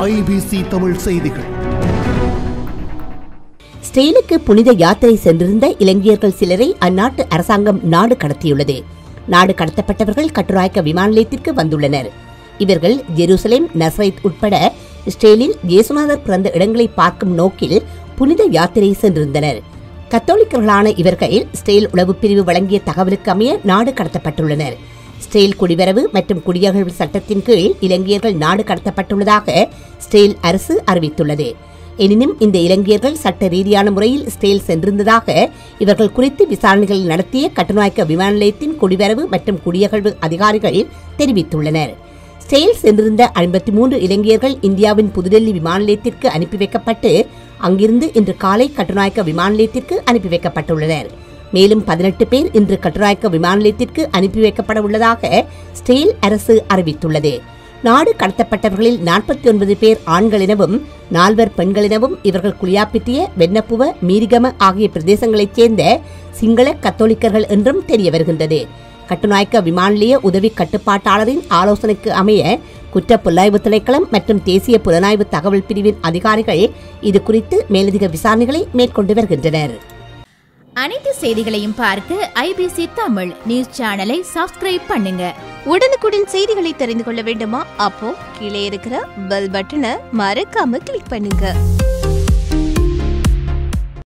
IBC Tamil செய்திகள். ஸ்டெயிலுக்கு புனித யாத்திரை சென்றிருந்த இலங்கையர்கள் சிலரை அந்நாட்டு அரசாங்கம் நாடு கடத்தியுள்ளது. நாடு கடத்தப்பட்டவர்கள் கட்டுராய்க்க விமான நிலையத்திற்கு வந்துள்ளனர். இவர்கள் ஜெருசலேம், நசரேத் உட்பட ஸ்டெயிலில் இயேசுநாதர் பிறந்த இடங்களை பார்க்கும் நோக்கில் புனித யாத்திரை சென்றிருந்தனர். கத்தோலிக்கர்களான இவர்கள் ஸ்டெயில் உளவு பிரிவு வழங்கிய தகவலுக்கு அமைய நாடு கடத்தப்பட்டுள்ளனர். ஸ்டெயில் குடிவரவு மற்றும் குடியகழ்வு சட்டத்தின் கீழ் இலங்கையர்கள் நாடு கடத்தப்பட்டுள்ளதாக ஸ்டெயில் அரசு அறிவித்துள்ளது. எனினும் இந்த இலங்கையர்கள் சட்ட ரீதியான முறையில் ஸ்டெயில் சென்றிருந்ததாக இவர்கள் குறித்து விசாரணைகள் நடத்திய கட்டுநாயக்க விமான நிலையத்தின் குடிவரவு மற்றும் குடியகழ்வு அதிகாரிகள் தெரிவித்துள்ளனர். ஸ்டெயில் சென்றிருந்த 53 இலங்கையர்கள் இந்தியாவின் புதுடெல்லி விமான நிலையத்திற்கு அனுப்பி வைக்கப்பட்டு அங்கிருந்து இன்று காலை கட்டுநாயக்க விமான நிலையத்திற்கு அனுப்பி வைக்கப்பட்டுள்ளனர். மேலும் 18 பேர் இன்று கட்டுநாயக்க விமான நிலையத்திற்கு அனுப்பி வைக்கப்பட உள்ளதாக ஸ்டெயில் அரசு அறிவித்துள்ளது. நாடு கடத்தப்பட்டவர்களில் 49 பேர் ஆண்கள் எனவும் 4 பெண்கள் எனவும் இவர்கள் குளியாப்பிட்டிய, வெண்ணப்புவ, மீரிகம ஆகிய பிரதேசங்களைச் சேர்ந்த சிங்கள கத்தோலிக்கர்கள் என்றும் தெரிய வருகின்றது. கட்டுநாயக்க விமான நிலைய உதவி கட்டுப்பாட்டாளரின் ஆலோசனைக்கு அமைய குற்ற புலனாய்வு திணைக்களம் மற்றும் தேசிய புலனாய்வு தகவல் பிரிவின் அதிகாரிகள் இது குறித்து மேலதிக விசாரணைகளை மேற்கொண்டு வருகின்றனர். அனைத்து செய்திகளையும் பார்க்க IBC தமிழ் நியூஸ் சேனலை சப்ஸ்கிரைப் பண்ணுங்க. உடனுக்குடன் செய்திகளை தெரிந்து கொள்ள வேண்டுமா? அப்போ கீழே இருக்கிற பெல் பட்டனை மறக்காம கிளிக் பண்ணுங்க.